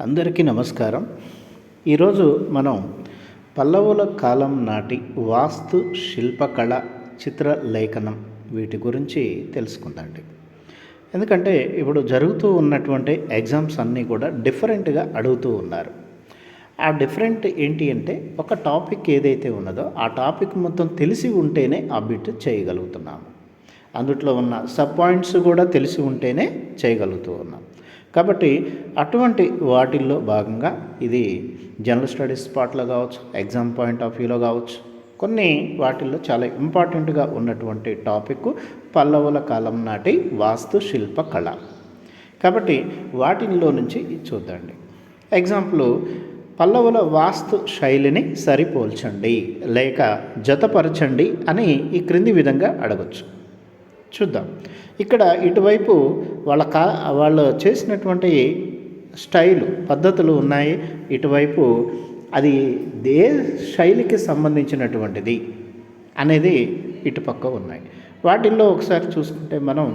అందరికీ నమస్కారం. ఈరోజు మనం పల్లవుల కాలం నాటి వాస్తు శిల్పకళ చిత్రలేఖనం వీటి గురించి తెలుసుకుందామండి. ఎందుకంటే ఇప్పుడు జరుగుతూ ఉన్నటువంటి ఎగ్జామ్స్ అన్నీ కూడా డిఫరెంట్గా అడుగుతూ ఉన్నారు. ఆ డిఫరెంట్ ఏంటి అంటే ఒక టాపిక్ ఏదైతే ఉన్నదో ఆ టాపిక్ మొత్తం తెలిసి ఉంటేనే ఆ బిట్ చేయగలుగుతున్నాము. అందుట్లో ఉన్న సబ్ పాయింట్స్ కూడా తెలిసి ఉంటేనే చేయగలుగుతూ ఉన్నాం. కాబట్టి అటువంటి వాటిల్లో భాగంగా ఇది జనరల్ స్టడీస్ పార్ట్లో కావచ్చు, ఎగ్జామ్ పాయింట్ ఆఫ్ వ్యూలో కావచ్చు, కొన్ని వాటిల్లో చాలా ఇంపార్టెంట్గా ఉన్నటువంటి టాపిక్ పల్లవుల కాలం నాటి వాస్తు శిల్ప కళ. కాబట్టి వాటిల్లో నుంచి చూద్దండి. ఎగ్జాంపుల్, పల్లవుల వాస్తు శైలిని సరిపోల్చండి లేక జతపరచండి అని ఈ క్రింది విధంగా అడగచ్చు. చూద్దాం. ఇక్కడ ఇటువైపు వాళ్ళు చేసినటువంటి స్టైలు పద్ధతులు ఉన్నాయి. ఇటువైపు అది ఏ శైలికి సంబంధించినటువంటిది అనేది ఇటుపక్క ఉన్నాయి. వాటిల్లో ఒకసారి చూసుకుంటే మనం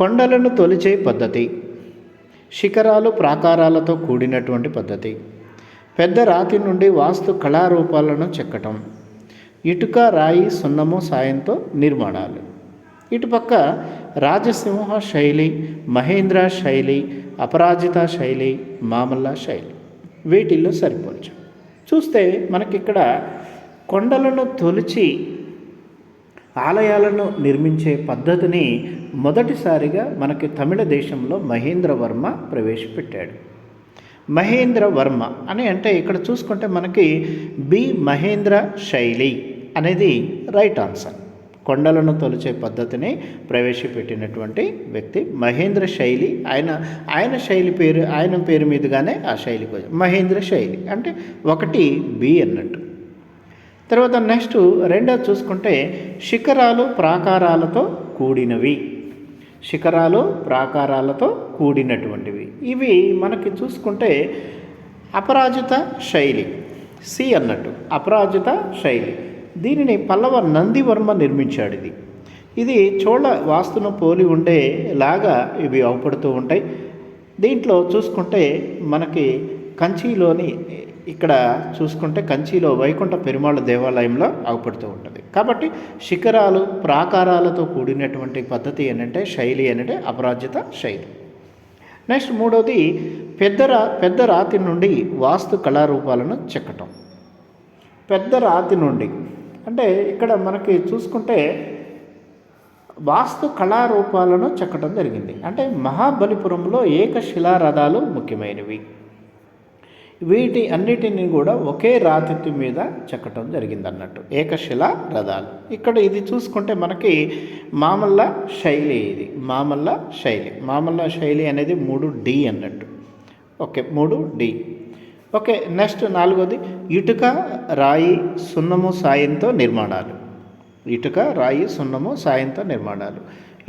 కొండలను తొలిచే పద్ధతి, శిఖరాలు ప్రాకారాలతో కూడినటువంటి పద్ధతి, పెద్ద రాతి నుండి వాస్తు కళారూపాలను చెక్కటం, ఇటుక రాయి సున్నము సాయంతో నిర్మాణాలు. ఇటుపక్క రాజసింహ శైలి, మహేంద్ర శైలి, అపరాజిత శైలి, మామల్ల శైలి. వీటిల్లో సరిపోల్చాం. చూస్తే మనకిక్కడ కొండలను తొలిచి ఆలయాలను నిర్మించే పద్ధతిని మొదటిసారిగా మనకి తమిళ దేశంలో మహేంద్రవర్మ ప్రవేశపెట్టాడు. మహేంద్రవర్మ అని అంటే ఇక్కడ చూసుకుంటే మనకి బి మహేంద్ర శైలి అనేది రైట్ ఆన్సర్. కొండలను తొలిచే పద్ధతిని ప్రవేశపెట్టినటువంటి వ్యక్తి మహేంద్ర శైలి. ఆయన శైలి పేరు, ఆయన పేరు మీదుగానే ఆ శైలికి వచ్చి మహేంద్ర శైలి అంటే 1B అన్నట్టు. తర్వాత నెక్స్ట్ రెండోది చూసుకుంటే శిఖరాలు ప్రాకారాలతో కూడినవి. శిఖరాలు ప్రాకారాలతో కూడినటువంటివి ఇవి మనకి చూసుకుంటే అపరాజిత శైలి, సి అన్నట్టు అపరాజిత శైలి. దీనిని పల్లవ నందివర్మ నిర్మించాడు. ఇది చోళ వాస్తును పోలి ఉండేలాగా ఇవి అవపడుతూ ఉంటాయి. దీంట్లో చూసుకుంటే మనకి కంచిలోని ఇక్కడ చూసుకుంటే కంచిలో వైకుంఠ పెరుమాళ దేవాలయంలో అవపడుతూ ఉంటుంది. కాబట్టి శిఖరాలు ప్రాకారాలతో కూడినటువంటి పద్ధతి ఏంటంటే శైలి ఏంటంటే అపరాజిత శైలి. నెక్స్ట్ మూడవది పెద్ద రాతి నుండి వాస్తు కళారూపాలను చెక్కటం. పెద్ద రాతి నుండి అంటే ఇక్కడ మనకి చూసుకుంటే వాస్తు కళారూపాలను చెక్కడం జరిగింది. అంటే మహాబలిపురంలో ఏకశిలారథాలు ముఖ్యమైనవి. వీటి అన్నిటిని కూడా ఒకే రాతి మీద చెక్కటం జరిగింది అన్నట్టు ఏకశిలా రథాలు. ఇక్కడ ఇది చూసుకుంటే మనకి మామల్ల శైలి. ఇది మామల్ల శైలి అనేది 3D అన్నట్టు. Okay, 3D. ఓకే, నెక్స్ట్ నాలుగోది ఇటుక రాయి సున్నము సాయంతో నిర్మాణాలు. ఇటుక రాయి సున్నము సాయంతో నిర్మాణాలు.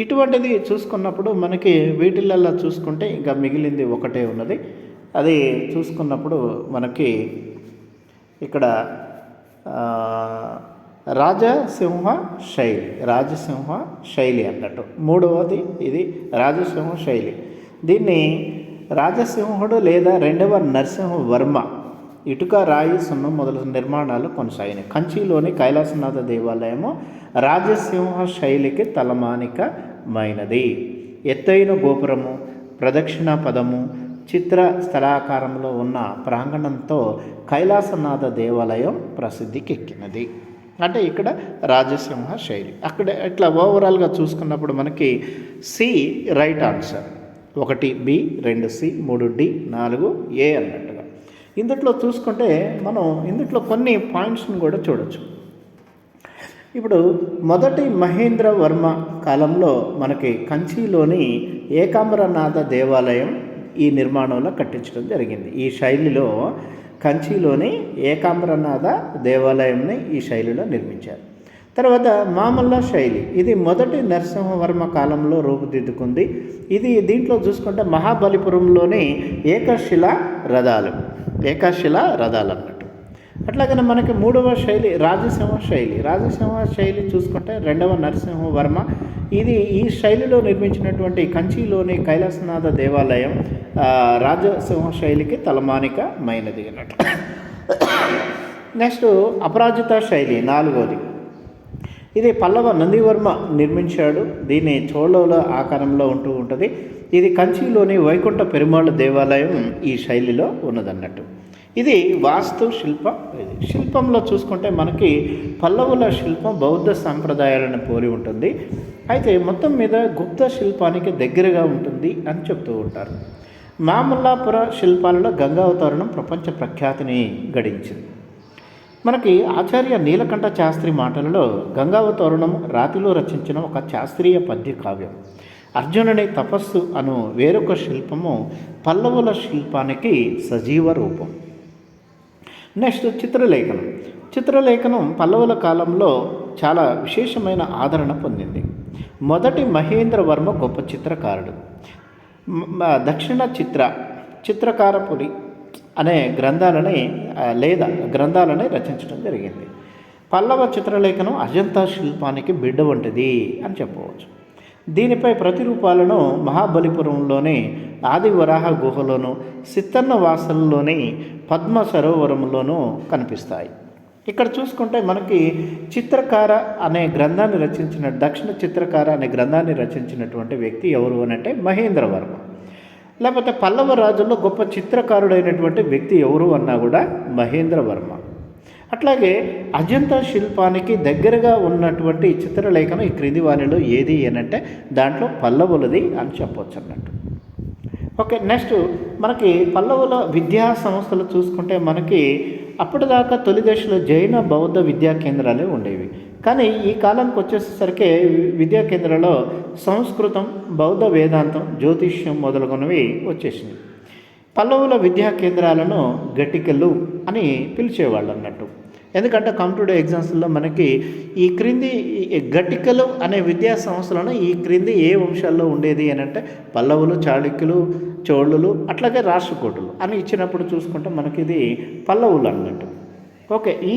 ఇటువంటిది చూసుకున్నప్పుడు మనకి వీటిల్లో చూసుకుంటే ఇంకా మిగిలింది ఒకటే ఉన్నది. అది చూసుకున్నప్పుడు మనకి ఇక్కడ రాజసింహ శైలి అన్నట్టు. మూడవది ఇది రాజసింహ శైలి. దీన్ని రాజసింహుడు లేదా రెండవ నరసింహవర్మ ఇటుక రాయి సున్నం మొదలైన నిర్మాణాలు కొనసాగినాయి. కంచిలోని కైలాసనాథ దేవాలయము రాజసింహ శైలికి తలమానికమైనది. ఎత్తైన గోపురము, ప్రదక్షిణ పదము, చిత్ర స్థలాకారంలో ఉన్న ప్రాంగణంతో కైలాసనాథ దేవాలయం ప్రసిద్ధికెక్కినది. అంటే ఇక్కడ రాజసింహ శైలి. అక్కడ ఇట్లా ఓవరాల్గా చూసుకున్నప్పుడు మనకి C right answer. 1B, 2C, 3D, 4A అన్నట్టుగా. ఇందుట్లో చూసుకుంటే మనం ఇందుట్లో కొన్ని పాయింట్స్ని కూడా చూడవచ్చు. ఇప్పుడు మొదటి మహేంద్రవర్మ కాలంలో మనకి కంచిలోని ఏకాంబరనాథ దేవాలయం ఈ నిర్మాణంలో కట్టించడం జరిగింది. ఈ శైలిలో కంచిలోని ఏకాంబరనాథ దేవాలయంని ఈ శైలిలో నిర్మించారు. తర్వాత మామల్ల శైలి. ఇది మొదటి నరసింహవర్మ కాలంలో రూపుదిద్దుకుంది. దీంట్లో చూసుకుంటే మహాబలిపురంలోని ఏకశిలా రథాలు అన్నట్టు. అట్లాగనే మనకి మూడవ శైలి రాజసింహ శైలి. రాజసింహ శైలి చూసుకుంటే రెండవ నరసింహవర్మ. ఈ శైలిలో నిర్మించినటువంటి కంచిలోని కైలాసనాథ దేవాలయం రాజసింహ శైలికి తలమానికమైనది అన్నట్టు. నెక్స్ట్ అపరాజిత శైలి నాలుగవది. ఇది పల్లవ నందివర్మ నిర్మించాడు. దీన్ని చోళల ఆకారంలో ఉంటుంది. ఇది కంచిలోని వైకుంఠ పెరుమాళ్ దేవాలయం ఈ శైలిలో ఉన్నదన్నట్టు. ఇది వాస్తు శిల్పంలో చూసుకుంటే మనకి పల్లవుల శిల్పం బౌద్ధ సాంప్రదాయాలను పోలి ఉంటుంది. అయితే మొత్తం మీద గుప్త శిల్పానికి దగ్గరగా ఉంటుంది అని చెప్తూ ఉంటారు. మామల్లాపుర శిల్పాలలో గంగావతరణం ప్రపంచ ప్రఖ్యాతిని గడించింది. మనకి ఆచార్య నీలకంఠ శాస్త్రి మాటలలో గంగావతరణం రాతిలో రచించిన ఒక శాస్త్రీయ పద్య కావ్యం. అర్జునుని తపస్సు అను వేరొక శిల్పము పల్లవుల శిల్పానికి సజీవ రూపం. నెక్స్ట్ చిత్రలేఖనం పల్లవుల కాలంలో చాలా విశేషమైన ఆదరణ పొందింది. మొదటి మహేంద్రవర్మ గొప్ప చిత్రకారుడు. దక్షిణ చిత్రకారపురి అనే గ్రంథాలని రచించడం జరిగింది. పల్లవ చిత్రలేఖనం అజంతా శిల్పానికి బిడ్డ వంటిది అని చెప్పవచ్చు. దీనిపై ప్రతిరూపాలను మహాబలిపురంలోని ఆదివరాహ గుహలోను, సిత్తన్న వాసల్లోని పద్మ సరోవరంలోనూ కనిపిస్తాయి. ఇక్కడ చూసుకుంటే మనకి దక్షిణ చిత్రకార అనే గ్రంథాన్ని రచించినటువంటి వ్యక్తి ఎవరు అని అంటే మహేంద్రవర్మ. లేకపోతే పల్లవ రాజుల్లో గొప్ప చిత్రకారుడైనటువంటి వ్యక్తి ఎవరు అన్నా కూడా మహేంద్రవర్మ. అట్లాగే అజంతా శిల్పానికి దగ్గరగా ఉన్నటువంటి చిత్రలేఖనం ఈ క్రింది వానిలో ఏది అనంటే దాంట్లో పల్లవులది అని చెప్పవచ్చు అన్నట్టు. ఓకే, నెక్స్ట్ మనకి పల్లవుల విద్యా సంస్థలు చూసుకుంటే మనకి అప్పటిదాకా తొలి దశలో జైన బౌద్ధ విద్యా కేంద్రాలే ఉండేవి. కానీ ఈ కాలానికి వచ్చేసరికి విద్యా కేంద్రాల్లో సంస్కృతం, బౌద్ధ వేదాంతం, జ్యోతిష్యం మొదలగునవి వచ్చేసినాయి. పల్లవుల విద్యా కేంద్రాలను గట్టికలు అని పిలిచేవాళ్ళు అన్నట్టు. ఎందుకంటే కాంపిటేటివ్ ఎగ్జామ్స్లో మనకి ఈ క్రింది గట్టికలు అనే విద్యా సంస్థలను ఈ క్రింది ఏ వంశాల్లో ఉండేది అని అంటే పల్లవులు, చాళుక్యులు, చోళులు, అట్లాగే రాష్ట్రకూటులు అని ఇచ్చినప్పుడు చూసుకుంటే మనకి ఇది పల్లవులు అన్నట్టు. ఓకే, ఈ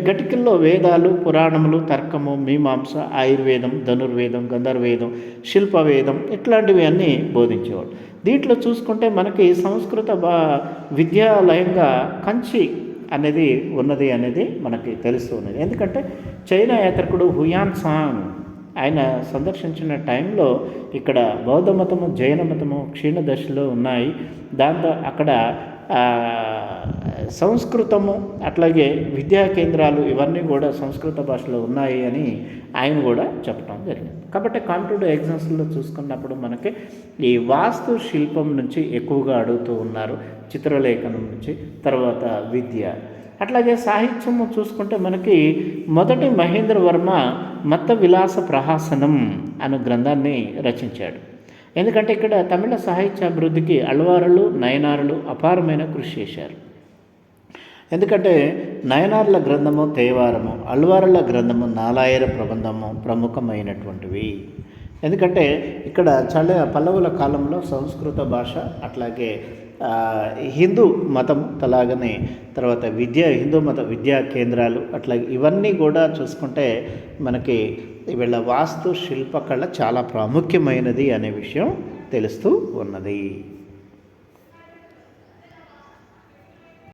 గటికల్లో వేదాలు, పురాణములు, తర్కము, మీమాంస, ఆయుర్వేదం, ధనుర్వేదం, గంధర్వేదం, శిల్పవేదం ఇట్లాంటివి అన్నీ బోధించేవాడు. దీంట్లో చూసుకుంటే మనకి సంస్కృత విద్యాలయంగా కంచి అనేది ఉన్నది అనేది మనకి తెలుస్తూ ఉన్నది. ఎందుకంటే చైనా యాత్రికుడు హుయాన్ సాంగ్ ఆయన సందర్శించిన టైంలో ఇక్కడ బౌద్ధ మతము, జైన మతము క్షీణ దశలో ఉన్నాయి. దాంతో అక్కడ సంస్కృతము అట్లాగే విద్యా కేంద్రాలు ఇవన్నీ కూడా సంస్కృత భాషలో ఉన్నాయి అని ఆయన కూడా చెప్పడం జరిగింది. కాబట్టి కాంపిటేటివ్ ఎగ్జామ్స్లో చూసుకున్నప్పుడు మనకి ఈ వాస్తు శిల్పం నుంచి ఎక్కువగా అడుగుతూ ఉన్నారు, చిత్రలేఖనం నుంచి, తర్వాత విద్య. అట్లాగే సాహిత్యము చూసుకుంటే మనకి మొదటి మహేంద్రవర్మ మత విలాస ప్రహాసనం అనే గ్రంథాన్ని రచించాడు. ఎందుకంటే ఇక్కడ తమిళ సాహిత్య అభివృద్ధికి అల్వారులు, నయనారులు అపారమైన కృషి చేశారు. ఎందుకంటే నయనార్ల గ్రంథము తేవారము, అల్వారుల గ్రంథము నాలాయర ప్రబంధము ప్రముఖమైనటువంటివి. ఎందుకంటే ఇక్కడ పల్లవుల కాలంలో సంస్కృత భాష అట్లాగే హిందూ మతం అలాగనే తర్వాత హిందూ మత విద్యా కేంద్రాలు అట్లాగే ఇవన్నీ కూడా చూసుకుంటే మనకి వీళ్ళ వాస్తు శిల్పకళ చాలా ప్రాముఖ్యమైనది అనే విషయం తెలుస్తూ ఉన్నది.